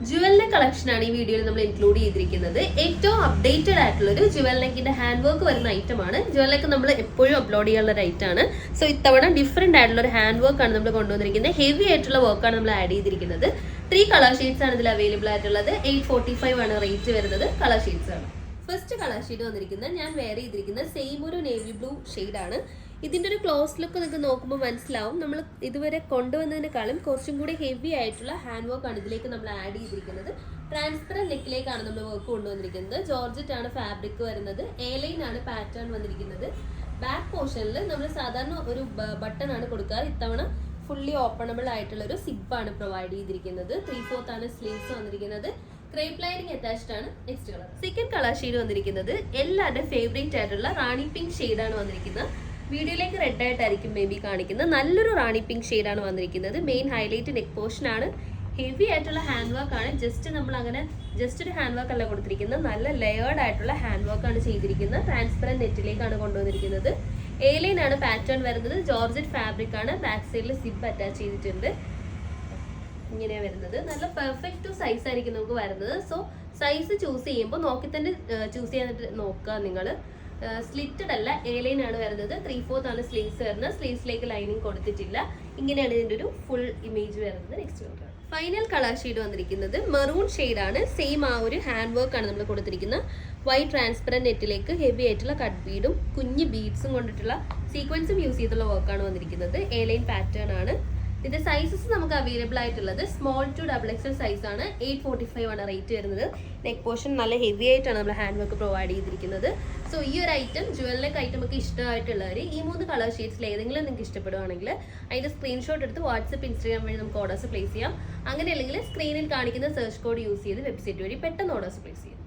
Jual neck collection ആണ് ഈ വീഡിയോയിൽ നമ്മൾ ഇൻക്ലൂഡ് ചെയ്തിരിക്കുന്നത്. ഏറ്റവും അപ്ഡേറ്റഡ് ആയിട്ടുള്ള ഒരു ജുവൽ നെക്കിന്റെ ഹാൻഡ് വർക്ക് വരുന്ന ഐറ്റം ആണ്. ജുവൽ നെക്ക് നമ്മൾ എപ്പോഴും അപ്ലോഡ് ചെയ്യാനുള്ള ഒരു ഐറ്റം ആണ്. സോ ഇത്തവണ ഡിഫറെന്റ് ആയിട്ടുള്ള ഒരു ഹാൻഡ് വർക്ക് ആണ് നമ്മൾ കൊണ്ടുവന്നിരിക്കുന്നത്. ഹെവി ആയിട്ടുള്ള വർക്കാണ് നമ്മൾ ആഡ് ചെയ്തിരിക്കുന്നത്. 3 കളർ ഷെയ്ഡ്സ് ആണ് ഇതിൽ അവൈലബിൾ ആയിട്ടുള്ളത്. 845 ആണ് റേറ്റ് വരുന്നത്. കളർ ഷെയ്ഡ്സ് ആണ്. ഫസ്റ്റ് കളർ ഷെയ്ഡ് വന്നിരിക്കുന്നത് ഞാൻ വെയർ ചെയ്തിരിക്കുന്നത് സെയിം ഒരു നേവി ബ്ലൂ ഷെയ്ഡാണ്. ഇതിൻ്റെ ഒരു ക്ലോസ് ലുക്ക് നിങ്ങൾക്ക് നോക്കുമ്പോൾ മനസ്സിലാവും നമ്മൾ ഇതുവരെ കൊണ്ടുവന്നതിനേക്കാളും കുറച്ചും കൂടി ഹെവി ആയിട്ടുള്ള ഹാൻഡ് വർക്ക് ആണ് ഇതിലേക്ക് നമ്മൾ ആഡ് ചെയ്തിരിക്കുന്നത്. ട്രാൻസ്പെറൻറ്റ് നെക്കിലേക്കാണ് നമ്മൾ വർക്ക് കൊണ്ടുവന്നിരിക്കുന്നത്. ജോർജറ്റ് ആണ് ഫാബ്രിക് വരുന്നത്. എ ലൈൻ ആണ് പാറ്റേൺ വന്നിരിക്കുന്നത്. ബാക്ക് പോർഷനിൽ നമ്മൾ സാധാരണ ഒരു ബട്ടൺ ആണ് കൊടുക്കാറ്. ഇത്തവണ ഫുള്ളി ഓപ്പണബിൾ ആയിട്ടുള്ള ഒരു സിബാണ് പ്രൊവൈഡ് ചെയ്തിരിക്കുന്നത്. 3/4 ആണ് സ്ലീവ്സ് വന്നിരിക്കുന്നത്. ക്രേപ്പ് ലൈനിങ് അറ്റാച്ച്ഡ് ആണ്. Next colour second colour shade വന്നിരിക്കുന്നത് എല്ലാവരുടെയും ഫേവറേറ്റ് ആയിട്ടുള്ള റാണി പിങ്ക് ഷെയ്ഡാണ് വന്നിരിക്കുന്നത്. വീഡിയോയിലേക്ക് റെഡ് ആയിട്ടായിരിക്കും മേ ബി കാണിക്കുന്നത്. നല്ലൊരു റാണി പിങ്ക് ഷെയ്ഡാണ് വന്നിരിക്കുന്നത്. മെയിൻ ഹൈലൈറ്റ് നെക്ക് പോർഷൻ ആണ്. ഹെവി ആയിട്ടുള്ള ഹാൻഡ് വർക്ക് ആണ്. ജസ്റ്റ് ഒരു ഹാൻഡ് വർക്ക് അല്ല കൊടുത്തിരിക്കുന്നത്. നല്ല ലെയേർഡ് ആയിട്ടുള്ള ഹാൻഡ് വർക്ക് ആണ് ചെയ്തിരിക്കുന്നത്. ട്രാൻസ്പെറൻറ്റ് നെറ്റിലേക്കാണ് കൊണ്ടുവന്നിരിക്കുന്നത്. എ ലൈൻ ആണ് പാറ്റേൺ വരുന്നത്. ജോർജറ്റ് ഫാബ്രിക് ആണ്. ബാക്ക് സൈഡിൽ സിബ് അറ്റാച്ച് ചെയ്തിട്ടുണ്ട്. ഇങ്ങനെയാണ് വരുന്നത്. നല്ല പെർഫെക്റ്റ് സൈസ് ആയിരിക്കും നമുക്ക് വരുന്നത്. സോ സൈസ് ചൂസ് ചെയ്യുമ്പോൾ നോക്കി തന്നെ ചൂസ് ചെയ്യാനായിട്ട് നോക്കുക നിങ്ങൾ. സ്ലിറ്റഡ് അല്ല, എ ലൈൻ ആണ് വരുന്നത്. 3/4 ആണ് സ്ലീവ്സ് വരുന്നത്. സ്ലീവ്സിലേക്ക് ലൈനിങ് കൊടുത്തിട്ടില്ല. ഇങ്ങനെയാണ് ഇതിൻ്റെ ഒരു ഫുൾ ഇമേജ് വരുന്നത്. നെക്സ്റ്റ് ഫൈനൽ കളർ ഷെയ്ഡ് വന്നിരിക്കുന്നത് മെറൂൺ ഷെയ്ഡാണ്. സെയിം ആ ഒരു ഹാൻഡ് വർക്ക് ആണ് നമ്മൾ കൊടുത്തിരിക്കുന്നത്. വൈറ്റ് ട്രാൻസ്പെറൻറ്റ് നെറ്റിലേക്ക് ഹെവി ആയിട്ടുള്ള കട്ട് ബീഡും കുഞ്ഞ് ബീഡ്സും കൊണ്ടിട്ടുള്ള സീക്വൻസും യൂസ് ചെയ്തിട്ടുള്ള വർക്കാണ് വന്നിരിക്കുന്നത്. എ ലൈൻ പാറ്റേൺ ആണ്. ഇതിന്റെ സൈസസ് നമുക്ക് അവൈലബിൾ ആയിട്ടുള്ളത് സ്മോൾ ടു XXL സൈസ് ആണ്. 845 ആണ് റേറ്റ് വരുന്നത്. നെക്ക് പോർഷൻ നല്ല ഹെവി ആയിട്ടാണ് നമ്മൾ ഹാൻഡ് വർക്ക് പ്രൊവൈഡ് ചെയ്തിരിക്കുന്നത്. സോ ഈ ഒരു ഐറ്റം ജുവൽ നെക്ക് ഐറ്റം ഒക്കെ ഇഷ്ടമായിട്ടുള്ളവർ ഈ 3 കളർ ഷെയ്ഡ്സിൽ ഏതെങ്കിലും നിങ്ങൾക്ക് ഇഷ്ടപ്പെടുവാണെങ്കിൽ അതിന്റെ സ്ക്രീൻഷോട്ട് എടുത്ത് വാട്സപ്പ് ഇൻസ്റ്റാഗ്രാം വഴി നമുക്ക് ഓർഡേഴ്സ് പ്ലേസ് ചെയ്യാം. അങ്ങനെ അല്ലെങ്കിൽ സ്ക്രീനിൽ കാണിക്കുന്ന സെർച്ച് കോഡ് യൂസ് ചെയ്ത് വെബ്സൈറ്റ് വഴി പെട്ടെന്ന് ഓർഡേഴ്സ് പ്ലേസ് ചെയ്യാം.